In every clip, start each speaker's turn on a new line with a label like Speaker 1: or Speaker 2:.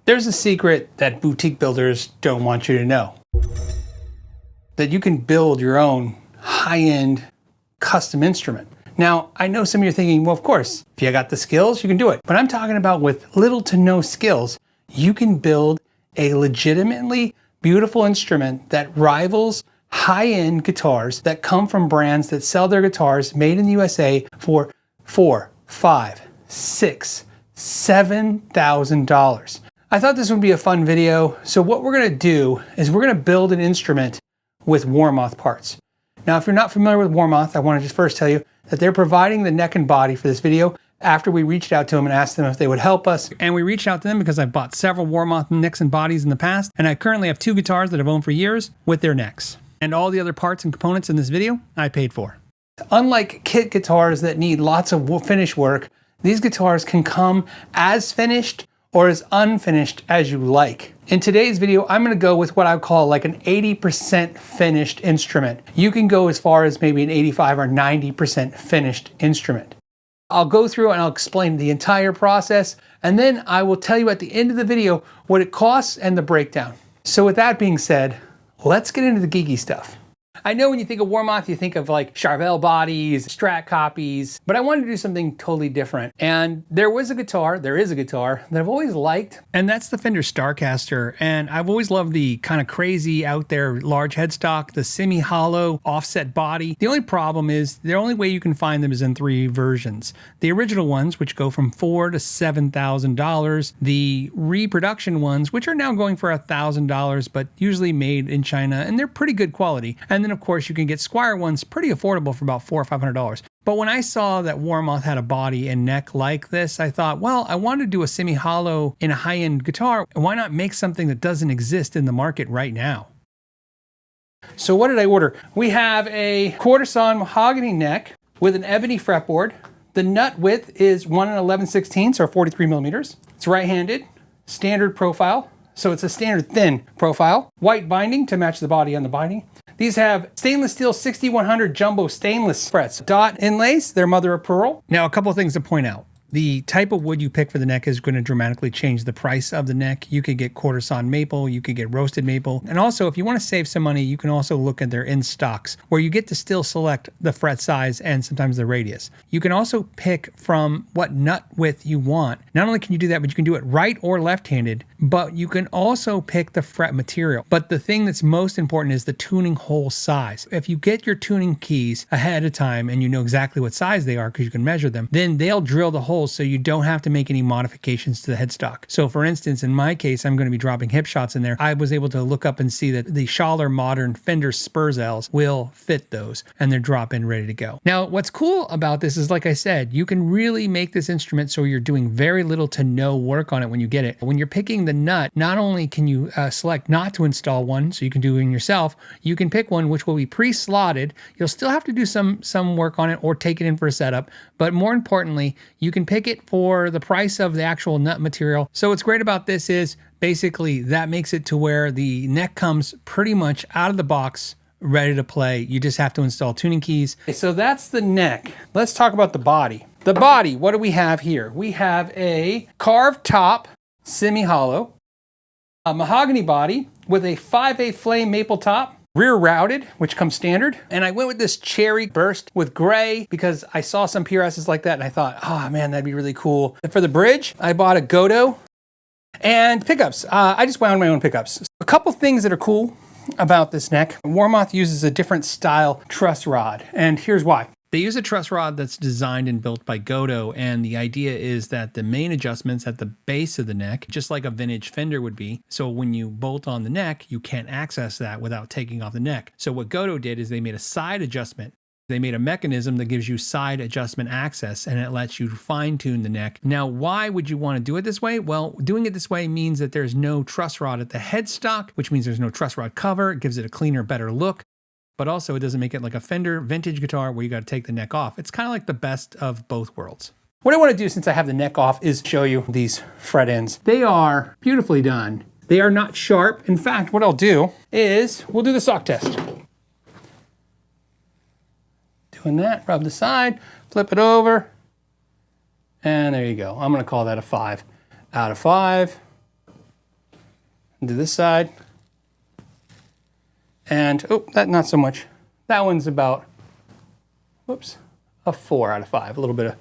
Speaker 1: There's a secret that boutique builders don't want you to know. That you can build your own high-end custom instrument. Now, I know some of you are thinking, well, of course, if you got the skills, you can do it. But I'm talking about with little to no skills, you can build a legitimately beautiful instrument that rivals high-end guitars that come from brands that sell their guitars made in the USA for $4,000, $5,000, $6,000, $7,000. I thought this would be a fun video, so what we're gonna do is we're gonna build an instrument with Warmoth parts. Now, if you're not familiar with Warmoth, I wanna just first tell you that they're providing the neck and body for this video after we reached out to them and asked them if they would help us. And we reached out to them because I've bought several Warmoth necks and bodies in the past, and I currently have 2 guitars that I've owned for years with their necks. And all the other parts and components in this video, I paid for. Unlike kit guitars that need lots of finish work, these guitars can come as finished or as unfinished as you like. In today's video, I'm gonna go with what I call like an 80% finished instrument. You can go as far as maybe an 85 or 90% finished instrument. I'll go through and I'll explain the entire process, and then I will tell you at the end of the video what it costs and the breakdown. So with that being said, let's get into the geeky stuff. I know when you think of Warmoth, you think of like Charvel bodies, Strat copies, but I wanted to do something totally different. And there is a guitar that I've always liked, and that's the Fender Starcaster. And I've always loved the kind of crazy out there large headstock, the semi-hollow offset body. The only problem is the only way you can find them is in 3 versions. The original ones, which go from $4,000 to $7,000. The reproduction ones, which are now going for $1,000, but usually made in China, and they're pretty good quality. And then of course you can get Squire ones pretty affordable for about $400 or $500. But when I saw that Warmoth had a body and neck like this, I thought, well, I want to do a semi-hollow in a high-end guitar. Why not make something that doesn't exist in the market right now? So what did I order? We have a 1/4 sawn mahogany neck with an ebony fretboard. The nut width is 1 11/16, or 43 millimeters. It's right-handed, standard profile. So it's a standard thin profile. White binding to match the body on the binding. These have stainless steel 6100 jumbo stainless frets. Dot inlays, they're mother of pearl. Now, a couple of things to point out. The type of wood you pick for the neck is going to dramatically change the price of the neck. You could get 1/4 sawn maple, you could get roasted maple. And also, if you want to save some money, you can also look at their in stocks, where you get to still select the fret size and sometimes the radius. You can also pick from what nut width you want. Not only can you do that, but you can do it right or left-handed, but you can also pick the fret material. But the thing that's most important is the tuning hole size. If you get your tuning keys ahead of time and you know exactly what size they are because you can measure them, then they'll drill the holes so you don't have to make any modifications to the headstock. So for instance, in my case, I'm going to be dropping Hipshots in there. I was able to look up and see that the Schaller Modern Fender Spurzels will fit those, and they're drop-in ready to go. Now, what's cool about this is, like I said, you can really make this instrument so you're doing very little to no work on it when you get it. When you're picking the nut, not only can you select not to install one, so you can do it yourself, you can pick one which will be pre-slotted. You'll still have to do some work on it or take it in for a setup, but more importantly, you can pick it for the price of the actual nut material. So what's great about this is basically that makes it to where the neck comes pretty much out of the box, ready to play. You just have to install tuning keys. So that's the neck. Let's talk about the body. The body, what do we have here? We have a carved top, semi-hollow, a mahogany body with a 5/8 flame maple top, rear routed, which comes standard. And I went with this cherry burst with gray because I saw some PRSs like that and I thought, oh man, that'd be really cool. And for the bridge, I bought a Godot. And pickups, I just wound my own pickups. A couple things that are cool about this neck. Warmoth uses a different style truss rod, and here's why. They use a truss rod that's designed and built by Godot, and the idea is that the main adjustment's at the base of the neck, just like a vintage Fender would be. So when you bolt on the neck, you can't access that without taking off the neck. So what Godot did is they made a side adjustment. They made a mechanism that gives you side adjustment access, and it lets you fine tune the neck. Now, why would you want to do it this way? Well, doing it this way means that there's no truss rod at the headstock, which means there's no truss rod cover. It gives it a cleaner, better look. But also it doesn't make it like a Fender vintage guitar where you got to take the neck off. It's kind of like the best of both worlds. What I want to do since I have the neck off is show you these fret ends. They are beautifully done. They are not sharp. In fact, what I'll do is we'll do the sock test. Doing that, rub the side, flip it over, and there you go. I'm going to call that a 5 out of 5. Do this side. And, oh, that not so much. That one's about, whoops, a 4 out of 5. A little bit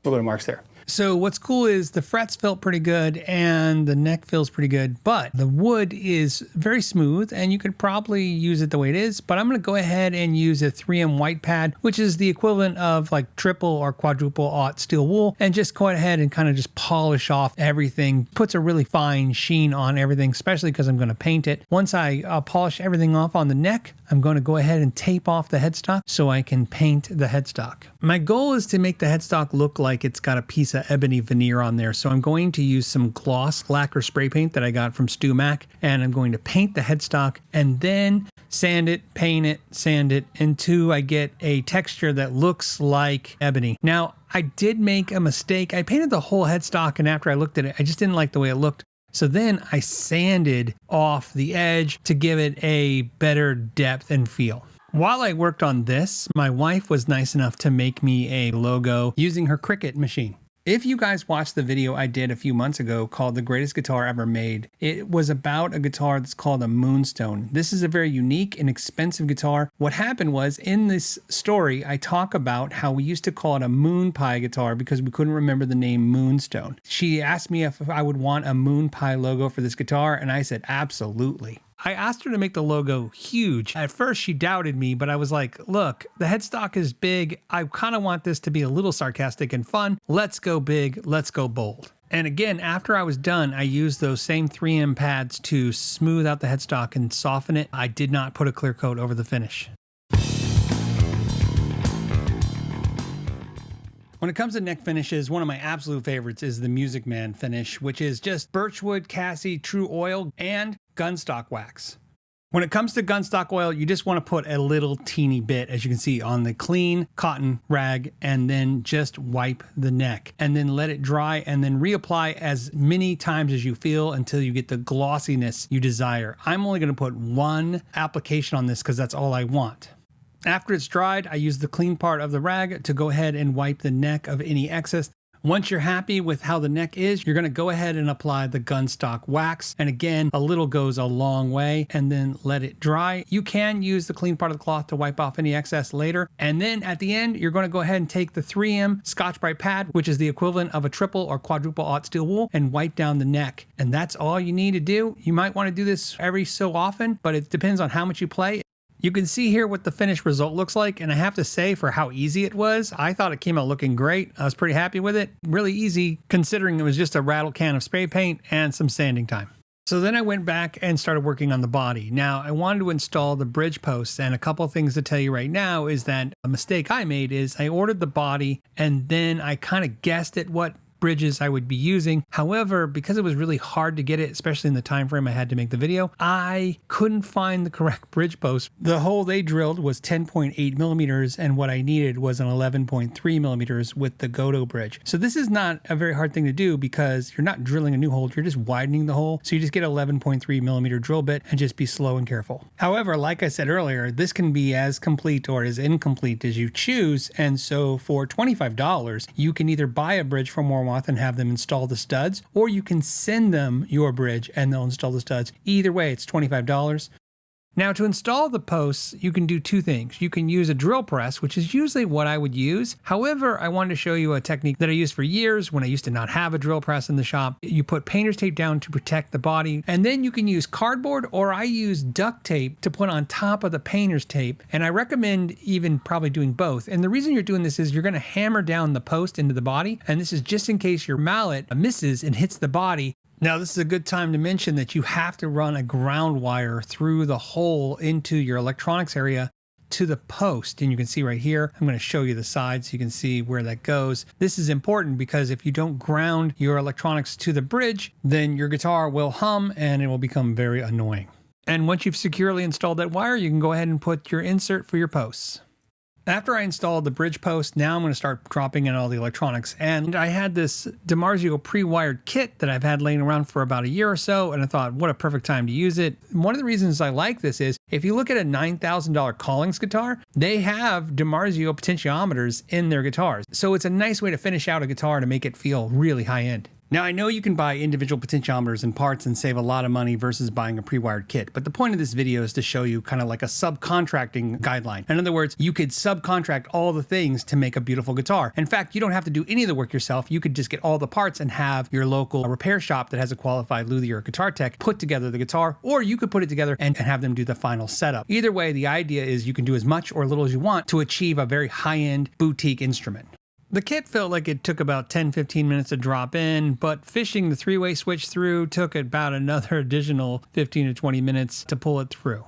Speaker 1: of marks there. So what's cool is the frets felt pretty good and the neck feels pretty good, but the wood is very smooth and you could probably use it the way it is, but I'm going to go ahead and use a 3M white pad, which is the equivalent of like triple or quadruple aught steel wool, and just go ahead and kind of just polish off everything. Puts a really fine sheen on everything, especially because I'm going to paint it. Once I polish everything off on the neck, I'm going to go ahead and tape off the headstock so I can paint the headstock. My goal is to make the headstock look like it's got a piece of ebony veneer on there. So I'm going to use some gloss lacquer spray paint that I got from Stu Mac, and I'm going to paint the headstock and then sand it, paint it, sand it until I get a texture that looks like ebony. Now, I did make a mistake. I painted the whole headstock, and after I looked at it, I just didn't like the way it looked. So then I sanded off the edge to give it a better depth and feel. While I worked on this, my wife was nice enough to make me a logo using her Cricut machine. If you guys watched the video I did a few months ago called The Greatest Guitar Ever Made, it was about a guitar that's called a Moonstone. This is a very unique and expensive guitar. What happened was, in this story, I talk about how we used to call it a moon pie guitar because we couldn't remember the name Moonstone. She asked me if I would want a moon pie logo for this guitar, and I said, absolutely. I asked her to make the logo huge. At first she doubted me, but I was like, look, the headstock is big. I kind of want this to be a little sarcastic and fun. Let's go big. Let's go bold. And again, after I was done, I used those same 3M pads to smooth out the headstock and soften it. I did not put a clear coat over the finish. When it comes to neck finishes, one of my absolute favorites is the Music Man finish, which is just birchwood, cassie, true oil, and gunstock wax. When it comes to gunstock oil, you just want to put a little teeny bit, as you can see, on the clean cotton rag, and then just wipe the neck and then let it dry and then reapply as many times as you feel until you get the glossiness you desire. I'm only going to put one application on this because that's all I want. After it's dried, I use the clean part of the rag to go ahead and wipe the neck of any excess. Once you're happy with how the neck is, you're going to go ahead and apply the gunstock wax. And again, a little goes a long way, and then let it dry. You can use the clean part of the cloth to wipe off any excess later. And then at the end, you're going to go ahead and take the 3M Scotch Brite pad, which is the equivalent of a triple or quadruple aught steel wool, and wipe down the neck. And that's all you need to do. You might want to do this every so often, but it depends on how much you play. You can see here what the finished result looks like, and I have to say, for how easy it was, I thought it came out looking great. I was pretty happy with it. Really easy, considering it was just a rattle can of spray paint and some sanding time. So then I went back and started working on the body. Now, I wanted to install the bridge posts, and a couple of things to tell you right now is that a mistake I made is I ordered the body, and then I kind of guessed at what bridges I would be using. However, because it was really hard to get it, especially in the time frame I had to make the video, I couldn't find the correct bridge post. The hole they drilled was 10.8 millimeters, and what I needed was an 11.3 millimeters with the Goto bridge. So this is not a very hard thing to do because you're not drilling a new hole, you're just widening the hole. So you just get 11.3 millimeter drill bit and just be slow and careful. However, like I said earlier, this can be as complete or as incomplete as you choose. And so for $25, you can either buy a bridge from Warmoth and have them install the studs, or you can send them your bridge and they'll install the studs. Either way, it's $25. Now, to install the posts, you can do two things. You can use a drill press, which is usually what I would use. However, I wanted to show you a technique that I used for years when I used to not have a drill press in the shop. You put painter's tape down to protect the body, and then you can use cardboard, or I use duct tape to put on top of the painter's tape. And I recommend even probably doing both. And the reason you're doing this is you're going to hammer down the post into the body, and this is just in case your mallet misses and hits the body. Now, this is a good time to mention that you have to run a ground wire through the hole into your electronics area to the post. And you can see right here, I'm going to show you the side so you can see where that goes. This is important because if you don't ground your electronics to the bridge, then your guitar will hum and it will become very annoying. And once you've securely installed that wire, you can go ahead and put your insert for your posts. After I installed the bridge post, now I'm going to start dropping in all the electronics. And I had this DiMarzio pre-wired kit that I've had laying around for about a year or so, and I thought, what a perfect time to use it. One of the reasons I like this is, if you look at a $9,000 Collings guitar, they have DiMarzio potentiometers in their guitars. So it's a nice way to finish out a guitar to make it feel really high-end. Now, I know you can buy individual potentiometers and parts and save a lot of money versus buying a pre-wired kit, but the point of this video is to show you kind of like a subcontracting guideline. In other words, you could subcontract all the things to make a beautiful guitar. In fact, you don't have to do any of the work yourself. You could just get all the parts and have your local repair shop that has a qualified luthier or guitar tech put together the guitar, or you could put it together and have them do the final setup. Either way, the idea is you can do as much or little as you want to achieve a very high-end boutique instrument. The kit felt like it took about 10-15 minutes to drop in, but fishing the three-way switch through took about another additional 15 to 20 minutes to pull it through.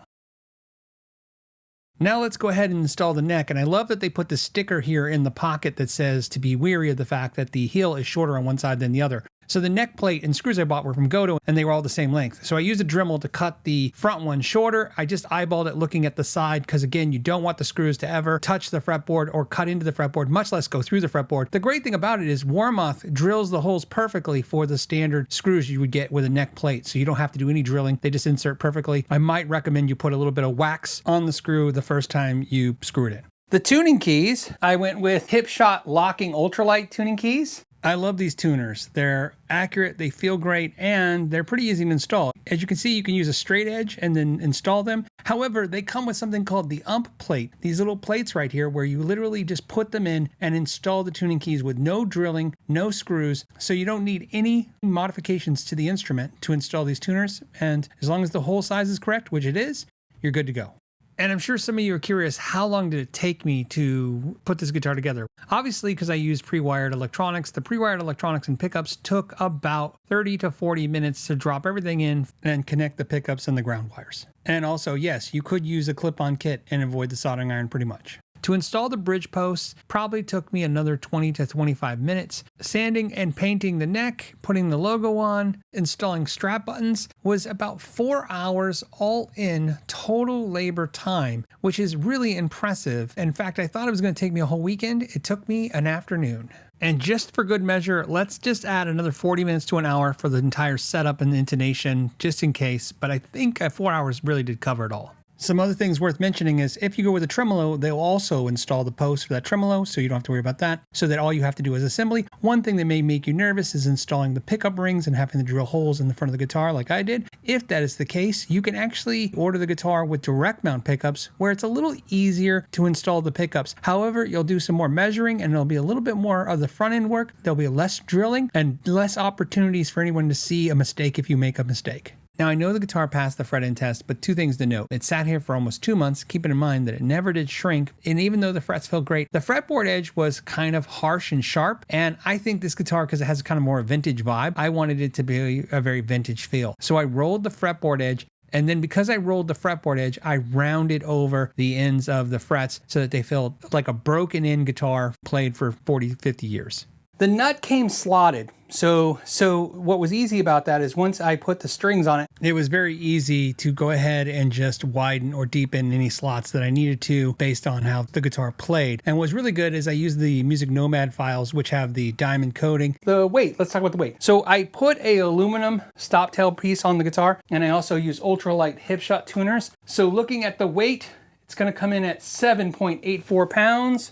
Speaker 1: Now let's go ahead and install the neck, and I love that they put the sticker here in the pocket that says to be wary of the fact that the heel is shorter on one side than the other. So the neck plate and screws I bought were from Goto, and they were all the same length. So I used a Dremel to cut the front one shorter. I just eyeballed it looking at the side because, again, you don't want the screws to ever touch the fretboard or cut into the fretboard, much less go through the fretboard. The great thing about it is Warmoth drills the holes perfectly for the standard screws you would get with a neck plate, so you don't have to do any drilling. They just insert perfectly. I might recommend you put a little bit of wax on the screw the first time you screw it in. The tuning keys, I went with Hipshot locking ultralight tuning keys. I love these tuners. They're accurate, they feel great, and they're pretty easy to install. As you can see, you can use a straight edge and then install them. However, they come with something called the ump plate. These little plates right here where you literally just put them in and install the tuning keys with no drilling, no screws. So you don't need any modifications to the instrument to install these tuners. And as long as the hole size is correct, which it is, you're good to go. And I'm sure some of you are curious, how long did it take me to put this guitar together? Obviously, because I used pre-wired electronics, the pre-wired electronics and pickups took about 30 to 40 minutes to drop everything in and connect the pickups and the ground wires. And also, yes, you could use a clip-on kit and avoid the soldering iron pretty much. To install the bridge posts probably took me another 20 to 25 minutes. Sanding and painting the neck, putting the logo on, installing strap buttons was about 4 hours all in total labor time, which is really impressive. In fact, I thought it was going to take me a whole weekend. It took me an afternoon. And just for good measure, let's just add another 40 minutes to an hour for the entire setup and intonation, just in case. But I think 4 hours really did cover it all. Some other things worth mentioning is if you go with a tremolo, they'll also install the post for that tremolo, so you don't have to worry about that, so that all you have to do is assembly. One thing that may make you nervous is installing the pickup rings and having to drill holes in the front of the guitar like I did. If that is the case, you can actually order the guitar with direct mount pickups where it's a little easier to install the pickups. However, you'll do some more measuring and there'll be a little bit more of the front end work. There'll be less drilling and less opportunities for anyone to see a mistake if you make a mistake. Now, I know the guitar passed the fret end test, but two things to note. It sat here for almost 2 months, keeping in mind that it never did shrink, and even though the frets felt great, the fretboard edge was kind of harsh and sharp, and I think this guitar, because it has kind of more a vintage vibe, I wanted it to be a very vintage feel. So I rolled the fretboard edge, and then because I rolled the fretboard edge, I rounded over the ends of the frets so that they felt like a broken-in guitar played for 40, 50 years. The nut came slotted. So what was easy about that is once I put the strings on it, it was very easy to go ahead and just widen or deepen any slots that I needed to based on how the guitar played. And what's really good is I used the Music Nomad files, which have the diamond coating. The weight, let's talk about the weight. So I put a aluminum stop tail piece on the guitar, and I also use ultralight Hipshot tuners. So looking at the weight, it's gonna come in at 7.84 pounds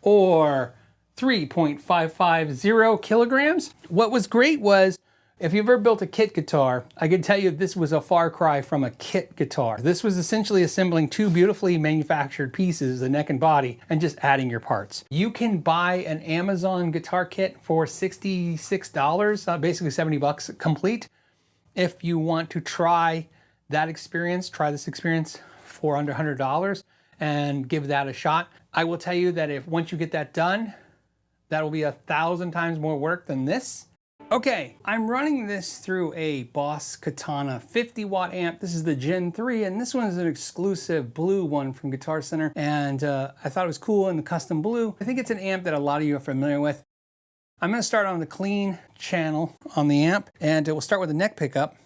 Speaker 1: or 3.550 kilograms. What was great was, if you've ever built a kit guitar, I can tell you this was a far cry from a kit guitar. This was essentially assembling two beautifully manufactured pieces, the neck and body, and just adding your parts. You can buy an Amazon guitar kit for $66, basically 70 bucks complete. If you want to try that experience, try this experience for under $100 and give that a shot. I will tell you that if once you get that done, that will be 1,000 times more work than this. Okay, I'm running this through a Boss Katana 50 watt amp. This is the Gen 3, and this one is an exclusive blue one from Guitar Center. And I thought it was cool in the custom blue. I think it's an amp that a lot of you are familiar with. I'm gonna start on the clean channel on the amp, and we'll start with the neck pickup.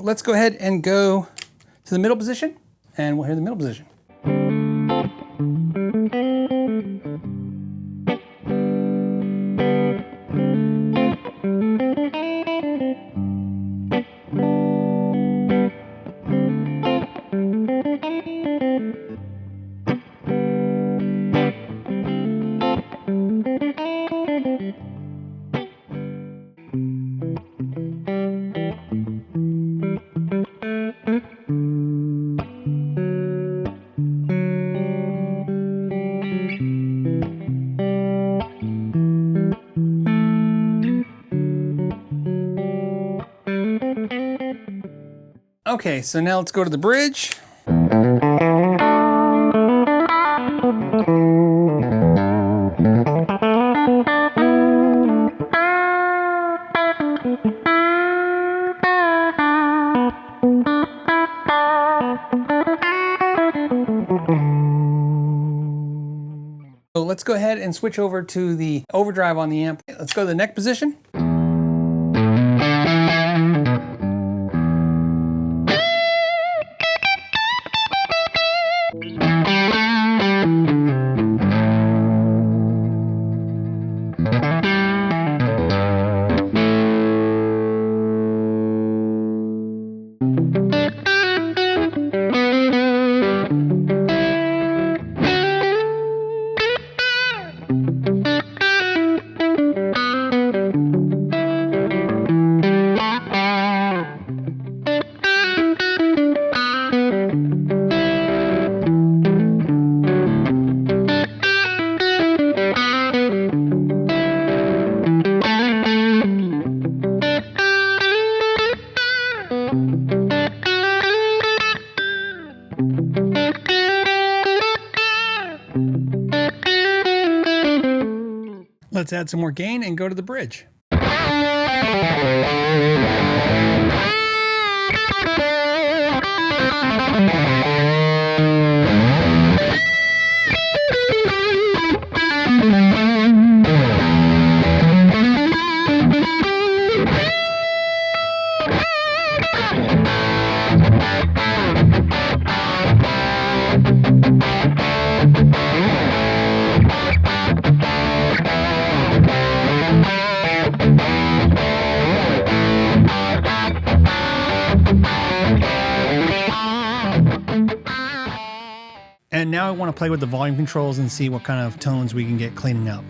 Speaker 1: let's go ahead and go to the middle position, and we'll hear the middle position. Okay, so now let's go to the bridge. So let's go ahead and switch over to the overdrive on the amp. Let's go to the neck position. Let's add some more gain and go to the bridge. And now I want to play with the volume controls and see what kind of tones we can get cleaning up.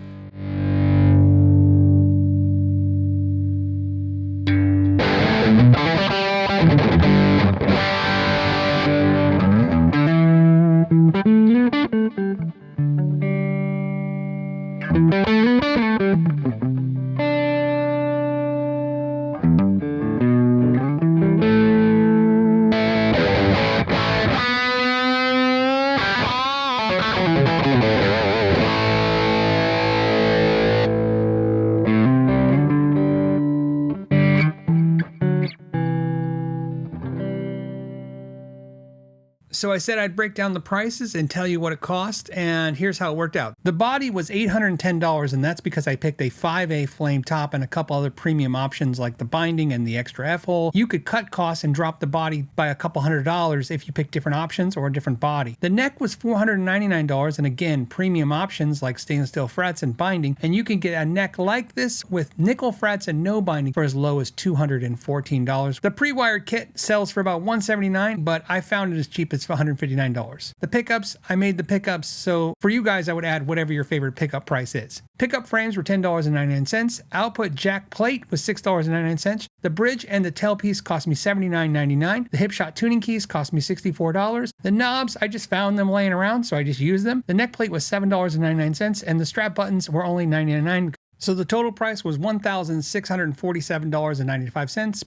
Speaker 1: So I said I'd break down the prices and tell you what it cost, and here's how it worked out. The body was $810, and that's because I picked a 5A flame top and a couple other premium options like the binding and the extra F-hole. You could cut costs and drop the body by a couple $100 if you pick different options or a different body. The neck was $499, and again, premium options like stainless steel frets and binding, and you can get a neck like this with nickel frets and no binding for as low as $214. The pre-wired kit sells for about $179, but I found it as cheap as $159. The pickups, I made the pickups, so for you guys I would add whatever your favorite pickup price is. Pickup frames were $10.99. Output jack plate was $6.99. The bridge and the tailpiece cost me $79.99. The Hipshot tuning keys cost me $64. The knobs, I just found them laying around, so I just used them. The neck plate was $7.99, and the strap buttons were only $99. So the total price was $1,647.95.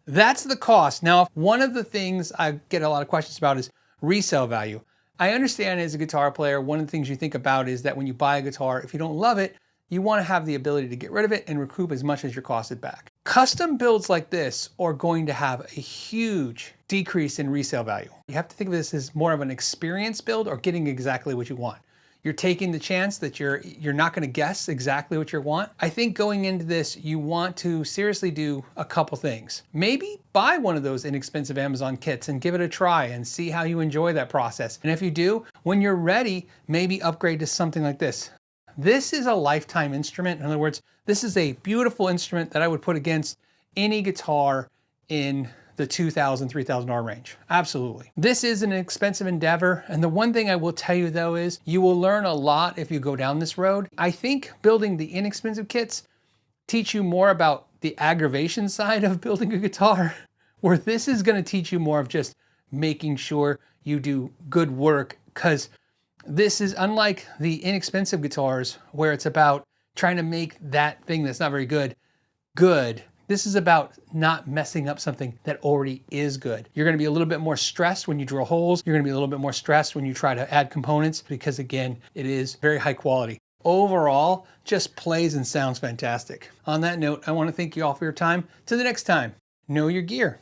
Speaker 1: That's the cost. Now, one of the things I get a lot of questions about is resale value. I understand as a guitar player, one of the things you think about is that when you buy a guitar, if you don't love it, you want to have the ability to get rid of it and recoup as much as your cost it back. Custom builds like this are going to have a huge decrease in resale value. You have to think of this as more of an experience build or getting exactly what you want. You're taking the chance that you're not going to guess exactly what you want. I think going into this, you want to seriously do a couple things. Maybe buy one of those inexpensive Amazon kits and give it a try and see how you enjoy that process. And if you do, when you're ready, maybe upgrade to something like this. This is a lifetime instrument. In other words, this is a beautiful instrument that I would put against any guitar in the $2,000, $3,000 range. Absolutely. This is an expensive endeavor. And the one thing I will tell you though is you will learn a lot if you go down this road. I think building the inexpensive kits teach you more about the aggravation side of building a guitar, where this is going to teach you more of just making sure you do good work, because this is unlike the inexpensive guitars where it's about trying to make that thing that's not very good, good. This is about not messing up something that already is good. You're gonna be a little bit more stressed when you drill holes. You're gonna be a little bit more stressed when you try to add components, because again, it is very high quality. Overall, just plays and sounds fantastic. On that note, I wanna thank you all for your time. To the next time, know your gear.